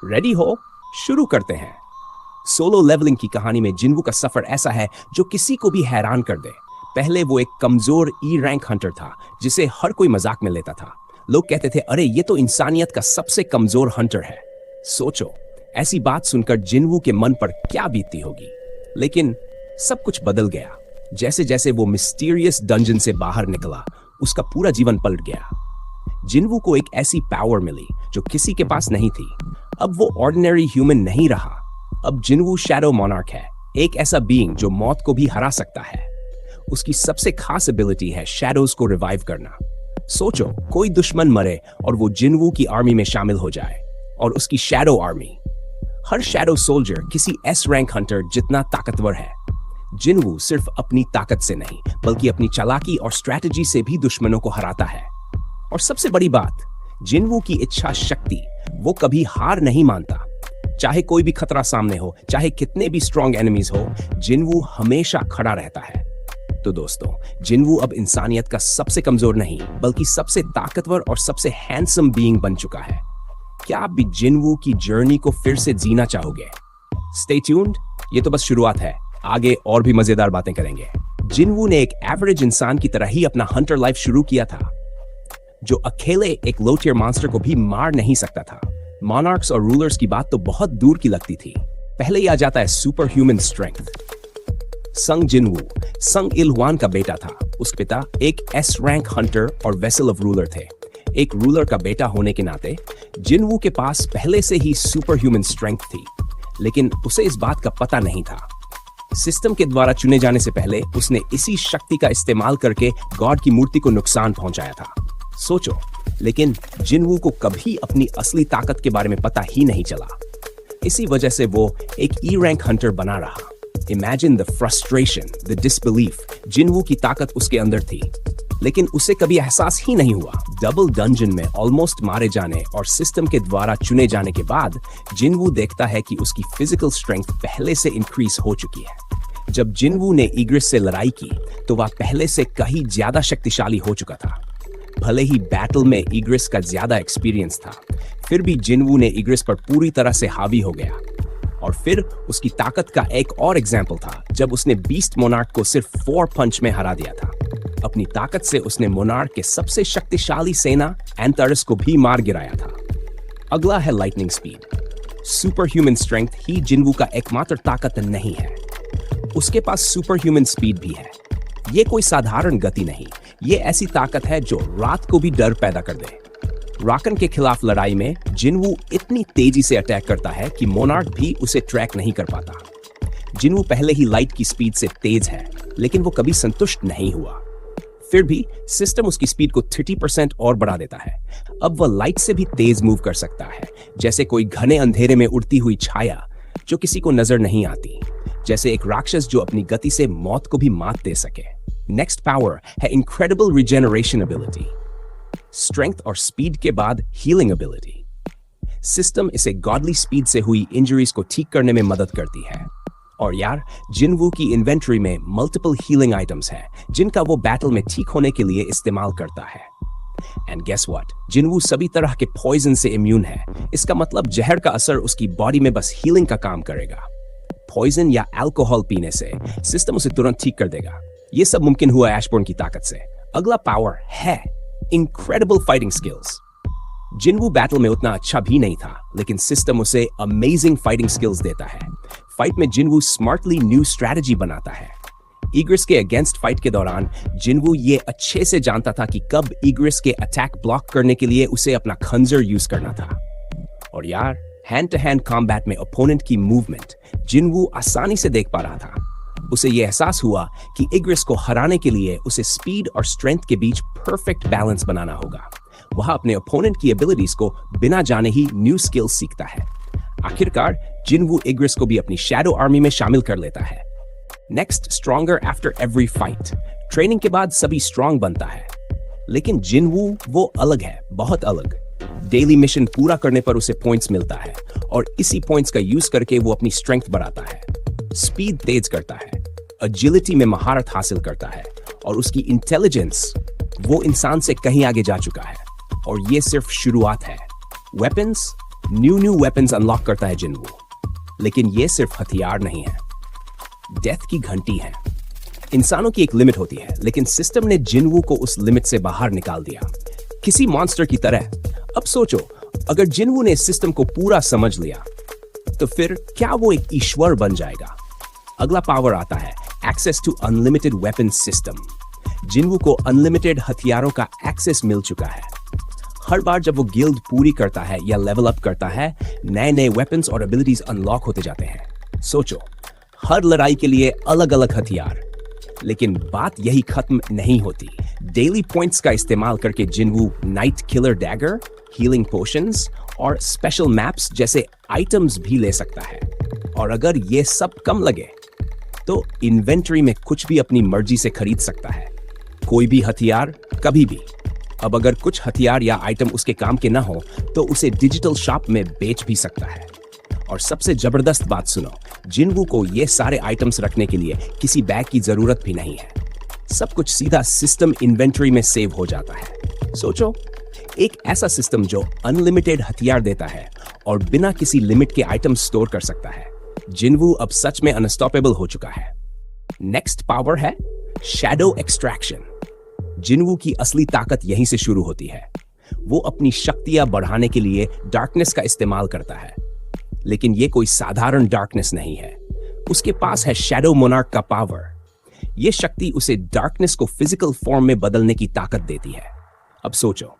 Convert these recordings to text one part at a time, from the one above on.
Ready हो? शुरू करते हैं। सोलो लेवलिंग की कहानी में जिन्वू का सफर ऐसा है जो किसी को भी हैरान कर दे। पहले वो एक कमजोर ई रैंक हंटर था जिसे हर कोई मजाक में लेता था। लोग कहते थे, अरे ये तो इंसानियत का सबसे कमजोर हंटर है। सोचो, ऐसी बात सुनकर जिन्वू के मन पर क्या बीतती होगी। लेकिन सब कुछ बदल गया। जैसे जैसे वो मिस्टीरियस डंजन से बाहर निकला, उसका पूरा जीवन पलट गया। जिन्वू को एक ऐसी पावर मिली जो किसी के पास नहीं थी। अब वो ऑर्डिनरी ह्यूमन नहीं रहा। अब जिन्वू शैडो मोनार्क है, एक ऐसा बीइंग जो मौत को भी हरा सकता है। उसकी सबसे खास एबिलिटी है शैडोज को रिवाइव करना। सोचो, कोई दुश्मन मरे और वो जिन्वू की आर्मी में शामिल हो जाए, और उसकी शैडो आर्मी। हर शैडो सोल्जर किसी एस रैंक हंटर जितना ताकतवर है। जिन्वू सिर्फ अपनी ताकत से नहीं, बल्कि अपनी चालाकी और स्ट्रैटेजी से भी दुश्मनों को हराता है। और सबसे बड़ी बात, जिन्वू की इच्छा शक्ति, वो कभी हार नहीं मानता। चाहे कोई भी खतरा सामने हो, चाहे कितने भी स्ट्रॉन्ग एनिमीज हो, जिन्वू हमेशा खड़ा रहता है। तो दोस्तों, जिन्वू अब इंसानियत का सबसे कमजोर नहीं, बल्कि सबसे ताकतवर और सबसे हैंडसम बीइंग बन चुका है। क्या आप भी जिन्वू की जर्नी को फिर से जीना चाहोगे? स्टे ट्यून्ड, ये तो बस शुरुआत है। आगे और भी मजेदार बातें करेंगे। जिन्वू ने एक एवरेज इंसान की तरह ही अपना हंटर लाइफ शुरू किया था, जो अकेले एक लो टियर मॉन्स्टर को भी मार नहीं सकता था। मॉनार्क्स और रूलर्स की बात तो बहुत दूर की लगती थी। पहले ही आ जाता है सुपर ह्यूमन स्ट्रेंथ। संग जिन्वू संग इलहुआन का बेटा था। उसके पिता एक एस रैंक हंटर और वेसल ऑफ रूलर थे। एक रूलर का बेटा होने के नाते जिन्वू के पास पहले से ही सुपर ह्यूमन स्ट्रेंथ थी, लेकिन उसे इस बात का पता नहीं था। सिस्टम के द्वारा चुने जाने से पहले उसने इसी शक्ति का इस्तेमाल करके गॉड की मूर्ति को नुकसान पहुंचाया था। सोचो, लेकिन जिन्वू को कभी अपनी असली ताकत के बारे में पता ही नहीं चला। इसी वजह से वो एक ई रैंक हंटर बना रहा। Imagine the frustration, the disbelief. जिन्वू की ताकत उसके अंदर थी, लेकिन उसे कभी एहसास ही नहीं हुआ। डबल डंजन में ऑलमोस्ट मारे जाने और सिस्टम के द्वारा चुने जाने के बाद जिन्वू देखता है कि उसकी फिजिकल स्ट्रेंथ पहले से इंक्रीज हो चुकी है। जब जिन्वू ने ईग्रिस से लड़ाई की तो वह पहले से कहीं ज्यादा शक्तिशाली हो चुका था। भले ही बैटल में ईग्रिस का ज्यादा एक्सपीरियंस था, फिर भी जिन्वू ने ईग्रिस पर पूरी तरह से हावी हो गया। और फिर उसकी ताकत का एक और एग्जाम्पल था जब उसने बीस्ट मोनार्क को सिर्फ 4 पंच में हरा दिया था। अपनी ताकत से उसने मोनार्क के सबसे शक्तिशाली सेना एंटारस को भी मार गिराया था। अगला है lightning speed. Super human strength ही जिन्वू का एकमात्र ताकत नहीं है, उसके पास सुपर ह्यूमन स्पीड भी है। ये कोई साधारण गति नहीं, ये ऐसी ताकत है जो रात को भी डर पैदा कर दे। राकन के खिलाफ लड़ाई में जिन्वू इतनी तेजी से अटैक करता है कि मोनार्क भी उसे ट्रैक नहीं कर पाता। जिन्वू पहले ही लाइट की स्पीड से तेज है, लेकिन वो कभी संतुष्ट नहीं हुआ। फिर भी सिस्टम उसकी स्पीड को 30% और बढ़ा देता है। अब वह लाइट से भी तेज मूव कर सकता है, जैसे कोई घने अंधेरे में उड़ती हुई छाया जो किसी को नजर नहीं आती, जैसे एक राक्षस जो अपनी गति से मौत को भी मात दे सके। नेक्स्ट पावर है इनक्रेडिबल रिजेनरेशन एबिलिटी। स्ट्रेंथ और स्पीड के बाद हीलिंग एबिलिटी। सिस्टम इसे गॉडली स्पीड से हुई इंजरीज को ठीक करने में मदद करती है। और यार, जिन्वू की इन्वेंटरी में मल्टीपल हीलिंग आइटम्स हैं जिनका वो बैटल में ठीक होने के लिए इस्तेमाल करता है। एंड गेस व्हाट, जिन्वू सभी तरह के पॉइजन से इम्यून है। इसका मतलब जहर का असर उसकी बॉडी में बस हीलिंग का काम करेगा। पॉइजन या अल्कोहल पीने से सिस्टम उसे तुरंत ठीक कर देगा। ये सब मुमकिन हुआ ऐशबोर्न की ताकत से। अगला पावर है इनक्रेडिबल फाइटिंग स्किल्स। जिन्वू बैटल में उतना अच्छा भी नहीं था, लेकिन सिस्टम उसे अमेजिंग फाइटिंग स्किल्स देता है। फाइट में जिन्वू स्मार्टली न्यू स्ट्रेटजी बनाता है। ईग्रिस के अगेंस्ट फाइट के दौरान जिन्वू ये अच्छे से जानता था कि कब ईग्रिस के अटैक ब्लॉक करने के लिए उसे अपना खंजर यूज करना था। और यार, हैंड टू हैंड कॉम्बैट में ओपोनेंट की मूवमेंट जिन्वू आसानी से देख पा रहा था। उसे यह एहसास हुआ कि ईग्रिस को हराने के लिए उसे स्पीड और स्ट्रेंथ के बीच परफेक्ट बैलेंस बनाना होगा। वह अपने ओपोनेंट की एबिलिटीज को बिना जाने ही न्यू स्किल्स सीखता है। आखिरकार जिन्वू ईग्रिस को भी अपनी शैडो आर्मी में शामिल कर लेता है। Next, stronger after every fight. Training के बाद सभी स्ट्रॉन्ग बनता है, लेकिन जिन्वू वो अलग है, बहुत अलग। डेली मिशन पूरा करने पर उसे पॉइंट्स मिलता है, और इसी पॉइंट्स का यूज करके वो अपनी स्ट्रेंथ बढ़ाता है, स्पीड तेज करता है, एजिलिटी में महारत हासिल करता है, और उसकी इंटेलिजेंस वो इंसान से कहीं आगे जा चुका है। और ये सिर्फ शुरुआत है। वेपन्स, न्यू वेपन्स अनलॉक करता है जिनवू। लेकिन ये सिर्फ हथियार नहीं है, डेथ की घंटी है। इंसानों की एक लिमिट होती है, लेकिन सिस्टम ने जिनवू को उस लिमिट से बाहर निकाल दिया, किसी मॉन्स्टर की तरह। अब सोचो, अगर जिनवू ने इस सिस्टम को पूरा समझ लिया, तो फिर क्या वो एक ईश्वर बन जाएगा? अगला पावर आता है access to unlimited weapon system. Jinwoo को अनलिमिटेड हथियारों का एक्सेस मिल चुका है। हर बार जब वो गिल्ड पूरी करता है या लेवल अप करता है, नए वेपन्स और एबिलिटीज अनलॉक होते जाते हैं। सोचो, हर लड़ाई के लिए अलग अलग हथियार। लेकिन बात यही खत्म नहीं होती। डेली पॉइंट्स का इस्तेमाल करके जिनवू night killer dagger, healing potions और स्पेशल मैप्स जैसे आइटम्स भी ले सकता है। और अगर ये सब कम लगे, तो इन्वेंटरी में कुछ भी अपनी मर्जी से खरीद सकता है, कोई भी हथियार, कभी भी। अब अगर कुछ हथियार या आइटम उसके काम के ना हो, तो उसे डिजिटल शॉप में बेच भी सकता है। और सबसे जबरदस्त बात सुनो, जिनवू को ये सारे आइटम्स रखने के लिए किसी बैग की जरूरत भी नहीं है। सब कुछ सीधा सिस्टम इन्वेंटरी में सेव हो जाता है। सोचो, एक ऐसा सिस्टम जो अनलिमिटेड हथियार देता है और बिना किसी लिमिट के आइटम स्टोर कर सकता है। जिनवू अब सच में अनस्टॉपेबल हो चुका है। नेक्स्ट पावर है शैडो एक्सट्रैक्शन। जिनवू की असली ताकत यहीं से शुरू होती है। वो अपनी शक्तियां बढ़ाने के लिए डार्कनेस का इस्तेमाल करता है, लेकिन ये कोई साधारण डार्कनेस नहीं है। उसके पास है शैडो मोनार्क का पावर। ये शक्ति उसे डार्कनेस को फिजिकल फॉर्म में बदलने की ताकत देती है। अब सोचो,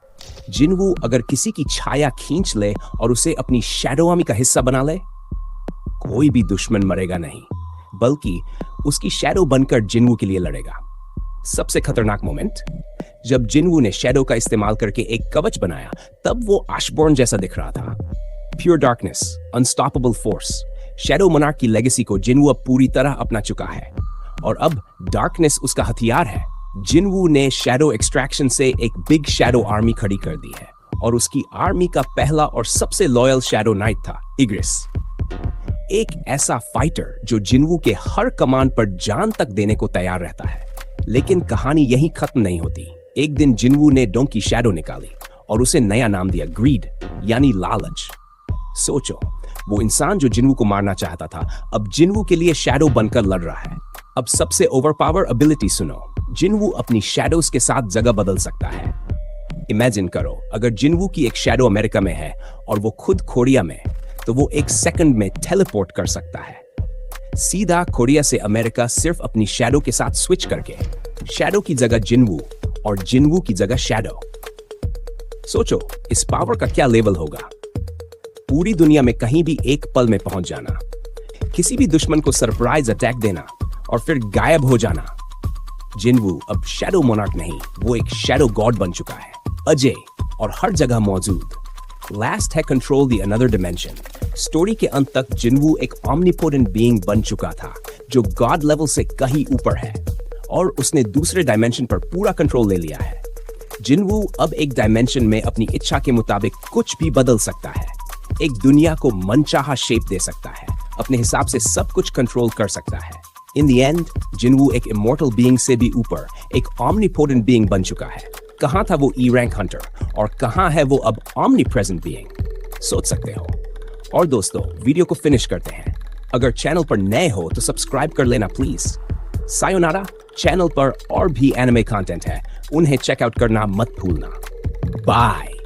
जिनवू अगर किसी की छाया खींच ले और उसे अपनी शैडो आर्मी का हिस्सा बना ले, कोई भी दुश्मन मरेगा नहीं, बल्कि उसकी शैडो बनकर जिनवू के लिए लड़ेगा। सबसे खतरनाक मोमेंट, जब जिनवू ने शैडो का इस्तेमाल करके एक कवच बनाया, तब वो आशबॉर्न जैसा दिख रहा था। Pure darkness, unstoppable force. Shadow monarch की लेगेसी को जिनवू अब पूरी तरह अपना चुका है, और अब डार्कनेस उसका हथियार है। जिनवू ने शैडो एक्सट्रैक्शन से एक बिग शैडो आर्मी खड़ी कर दी है, और उसकी आर्मी का पहला और सबसे लॉयल शैडो नाइट था इग्रिस। एक ऐसा फाइटर जो जिनवू के हर कमांड पर जान तक देने को तैयार रहता है। लेकिन कहानी यहीं खत्म नहीं होती। एक दिन जिनवू ने डोंकी शैडो निकाली और उसे नया नाम दिया ग्रीड, यानी लालच। सोचो, वो इंसान जो जिनवू को मारना चाहता था, अब जिनवू के लिए शैडो बनकर लड़ रहा है। अब सबसे ओवरपावर एबिलिटी सुनो, जिनवू अपनी शैडोज के साथ जगह बदल सकता है। इमेजिन करो, अगर जिनवू की एक शैडो अमेरिका में है और वो खुद कोरिया में, तो वो एक सेकंड में टेलीपोर्ट कर सकता है सीधा कोरिया से अमेरिका, सिर्फ अपनी शैडो के साथ स्विच करके। शैडो की जगह जिनवू और जिनवू की जगह शैडो। सोचो, इस पावर का क्या लेवल होगा। पूरी दुनिया में कहीं भी एक पल में पहुंच जाना, किसी भी दुश्मन को सरप्राइज अटैक देना और फिर गायब हो जाना। जिनवू अब शैडो मोनार्क नहीं, वो एक शैडो गॉड बन चुका है, अजय और हर जगह मौजूद। लास्ट है control the another dimension. Story के अंत तक जिनवू एक ऑमनीपोटेंट बीइंग बन चुका था, जो गॉड लेवल से कहीं ऊपर है, और उसने दूसरे डायमेंशन पर पूरा कंट्रोल ले लिया है। जिनवू अब एक डायमेंशन में अपनी इच्छा के मुताबिक कुछ भी बदल सकता है, एक दुनिया को मनचाहा शेप दे सकता है, अपने हिसाब से सब कुछ कंट्रोल कर सकता है। इन द एंड, जिनवू एक इमॉर्टल बीइंग से भी ऊपर एक ऑमनीपोटेंट बीइंग बन चुका है। कहां था वो ई रैंक हंटर और कहां है वो अब ऑमनी प्रेजेंट बीइंग? सोच सकते हो। और दोस्तों, वीडियो को फिनिश करते हैं। अगर चैनल पर नए हो तो सब्सक्राइब कर लेना प्लीज। सायोनारा। चैनल पर और भी एनिमे कंटेंट है, उन्हें चेकआउट करना मत भूलना। बाय।